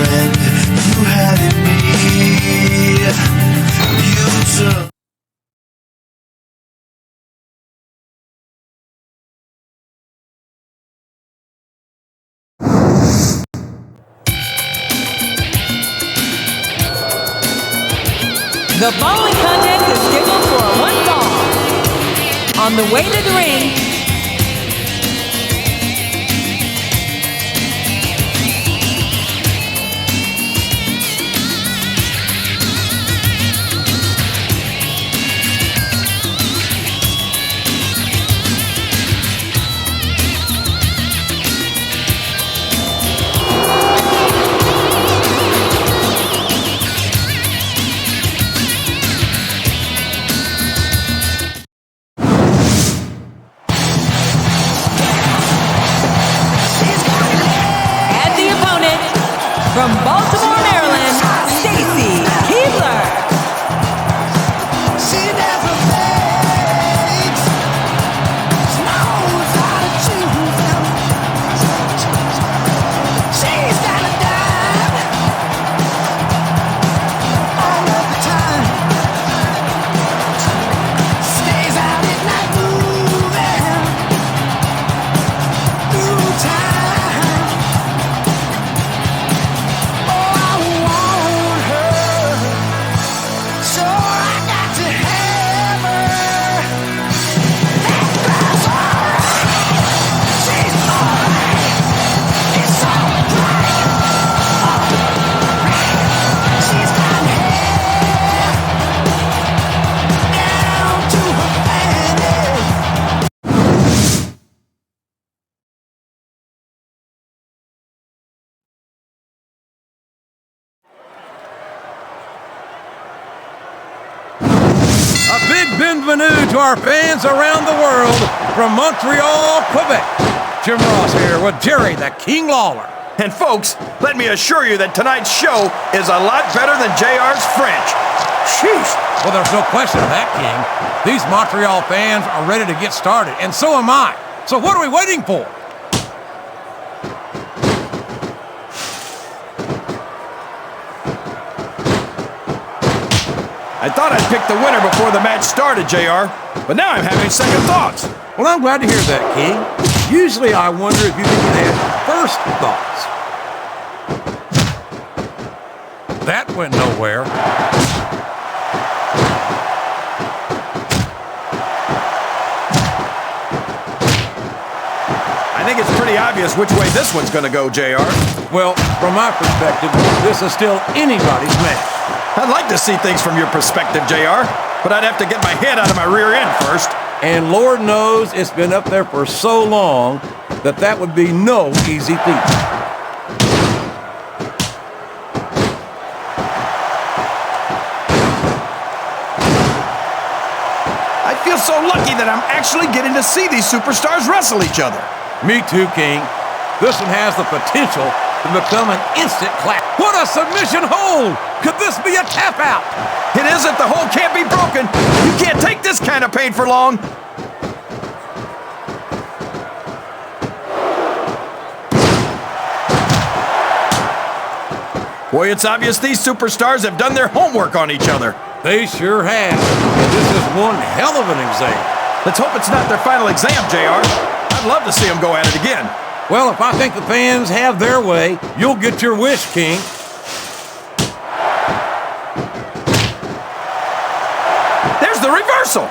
friend you had in me. You took. The following contest is scheduled for one fall. On the way to the ring, from Baltimore, Maryland, Stacy Keibler. She never fades, knows how to choose them. She's got a dime all of the time. Stays out at night moving through time. A big bienvenue to our fans around the world from Montreal, Quebec. Jim Ross here with Jerry the King Lawler. And folks, let me assure you that tonight's show is a lot better than JR's French. Sheesh. Well, there's no question of that, King. These Montreal fans are ready to get started, and so am I. So what are we waiting for? I thought I'd pick the winner before the match started, JR, but now I'm having second thoughts. Well, I'm glad to hear that, King. Usually I wonder if you even had first thoughts. That went nowhere. I think it's pretty obvious which way this one's going to go, JR. Well, from my perspective, this is still anybody's match. I'd like to see things from your perspective, JR, but I'd have to get my head out of my rear end first. And Lord knows it's been up there for so long that that would be no easy feat. I feel so lucky that I'm actually getting to see these superstars wrestle each other. Me too, King. This one has the potential to become an instant clap. What a submission hold! Could this be a tap out? It isn't. The hold can't be broken. You can't take this kind of pain for long. Boy, it's obvious these superstars have done their homework on each other. They sure have. And this is one hell of an exam. Let's hope it's not their final exam, JR. I'd love to see them go at it again. Well, if I think the fans have their way, you'll get your wish, King. There's the reversal.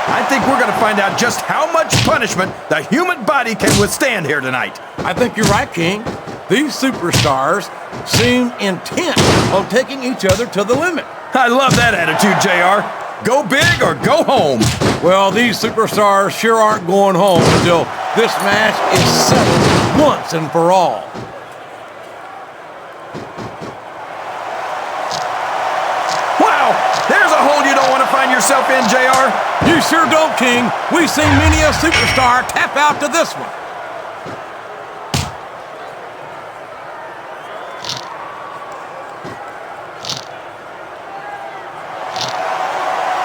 I think we're going to find out just how much punishment the human body can withstand here tonight. I think you're right, King. These superstars seem intent on taking each other to the limit. I love that attitude, JR. Go big or go home. Well, these superstars sure aren't going home until this match is settled once and for all. Wow, there's a hole you don't want to find yourself in, JR. You sure don't, King. We've seen many a superstar tap out to this one.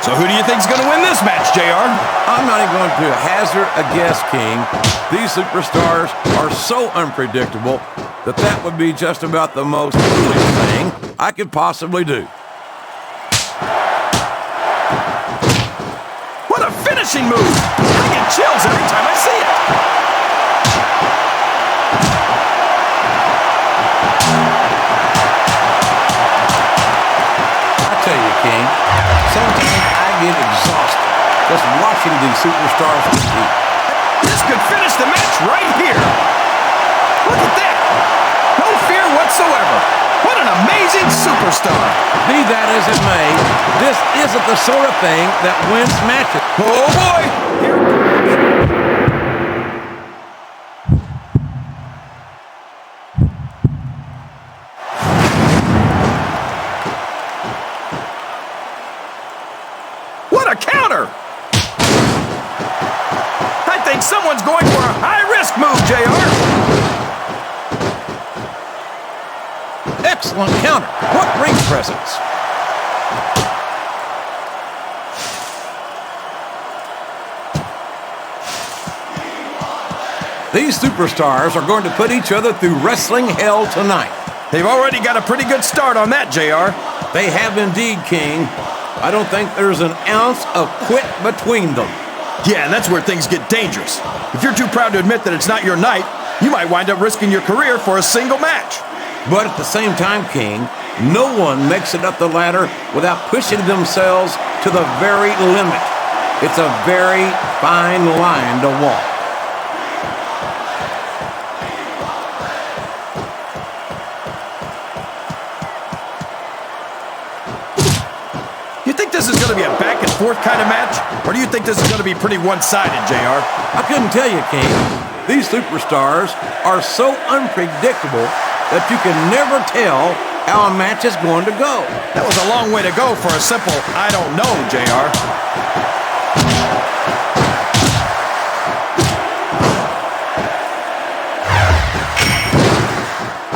So who do you think's going to win this match, JR? I'm not even going to hazard a guess, King. These superstars are so unpredictable that would be just about the most foolish thing I could possibly do. What a finishing move! I get chills every time I see it. I tell you, King, sometimes I get exhausted just watching these superstars compete. This could finish the match right here. Look at that. No fear whatsoever. What an amazing superstar. Be that as it may, this isn't the sort of thing that wins matches. Oh, boy. What a counter. I think someone's going for a high-risk move, JR. Excellent counter. What ring presence. These superstars are going to put each other through wrestling hell tonight. They've already got a pretty good start on that, JR. They have indeed, King. I don't think there's an ounce of quit between them. Yeah, and that's where things get dangerous. If you're too proud to admit that it's not your night, you might wind up risking your career for a single match. But at the same time, King, no one makes it up the ladder without pushing themselves to the very limit. It's a very fine line to walk. You think this is going to be a back and forth kind of match? Or do you think this is going to be pretty one-sided, JR? I couldn't tell you, King. These superstars are so unpredictable that you can never tell how a match is going to go. That was a long way to go for a simple, I don't know, JR.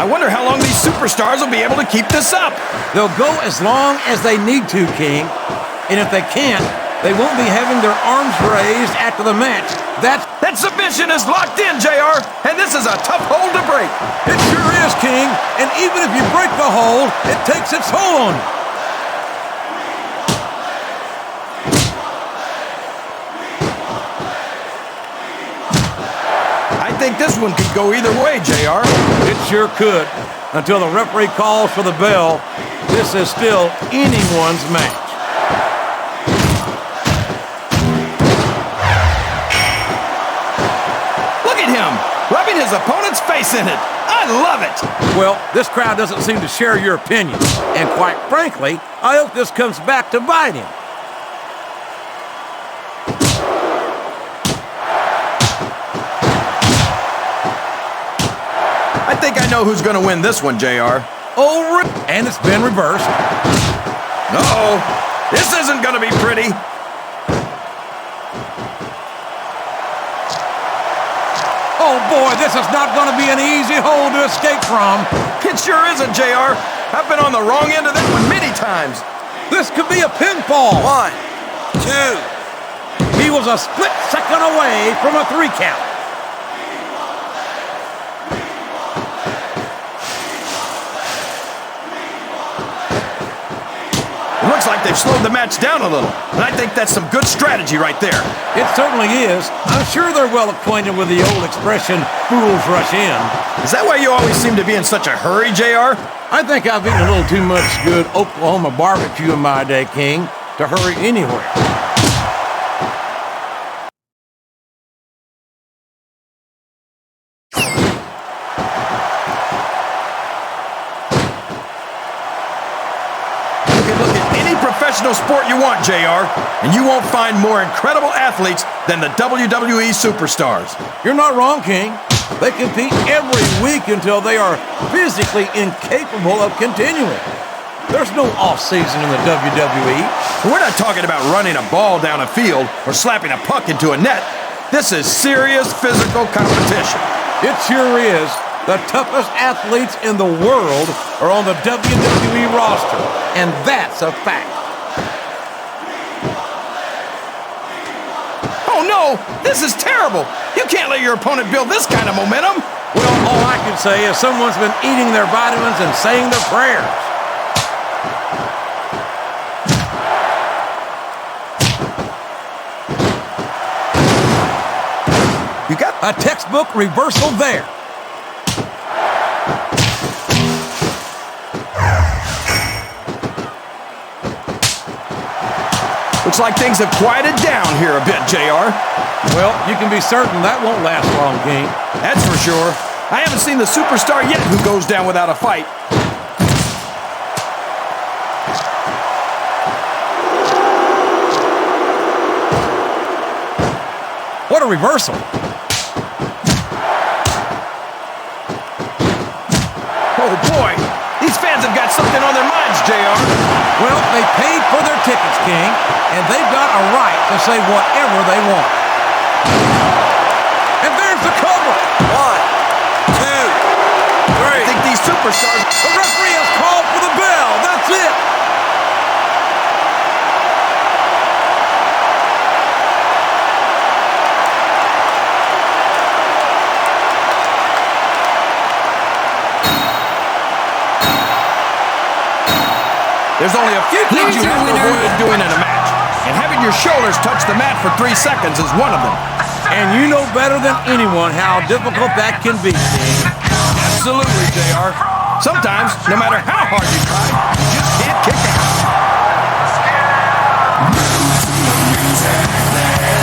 I wonder how long these superstars will be able to keep this up. They'll go as long as they need to, King. And if they can't, they won't be having their arms raised after the match. That submission is locked in, JR, and this is a tough hold to break. It sure is, King. And even if you break the hold, it takes its toll on you. I think this one could go either way, JR. It sure could. Until the referee calls for the bell, this is still anyone's match. Look at him, rubbing his opponent's face in it. I love it. Well, this crowd doesn't seem to share your opinion. And quite frankly, I hope this comes back to bite him. I think I know who's going to win this one, JR. Oh, and it's been reversed. Uh-oh, this isn't going to be pretty. Oh, boy, this is not going to be an easy hole to escape from. It sure isn't, JR. I've been on the wrong end of that one many times. This could be a pinfall. 1, 2. He was a split second away from a 3 count. It looks like they've slowed the match down a little, and I think that's some good strategy right there. It certainly is. I'm sure they're well acquainted with the old expression, fools rush in. Is that why you always seem to be in such a hurry, JR? I think I've eaten a little too much good Oklahoma barbecue in my day, King, to hurry anywhere. Professional sport you want, JR, and you won't find more incredible athletes than the WWE superstars. You're not wrong, King. They compete every week until they are physically incapable of continuing. There's no off-season in the WWE. We're not talking about running a ball down a field or slapping a puck into a net. This is serious physical competition. It sure is. The toughest athletes in the world are on the WWE roster, and that's a fact. no, this is terrible. You can't let your opponent build this kind of momentum. Well, all I can say is someone's been eating their vitamins and saying their prayers. You got a textbook reversal there. Looks like things have quieted down here a bit, JR. Well, you can be certain that won't last long, King. That's for sure. I haven't seen the superstar yet who goes down without a fight. What a reversal. Oh, boy. These fans have got something on their minds, JR. Well, they paid for their tickets, King, and they've got a right to say whatever they want. And there's the cover. 1, 2, 3. I think these superstars... The referee has called for the bell. That's it. There's only a few things you have to avoid doing in a match, and having your shoulders touch the mat for 3 seconds is one of them. And you know better than anyone how difficult that can be, King. Absolutely, JR. Sometimes, no matter how hard you try, you just can't kick out.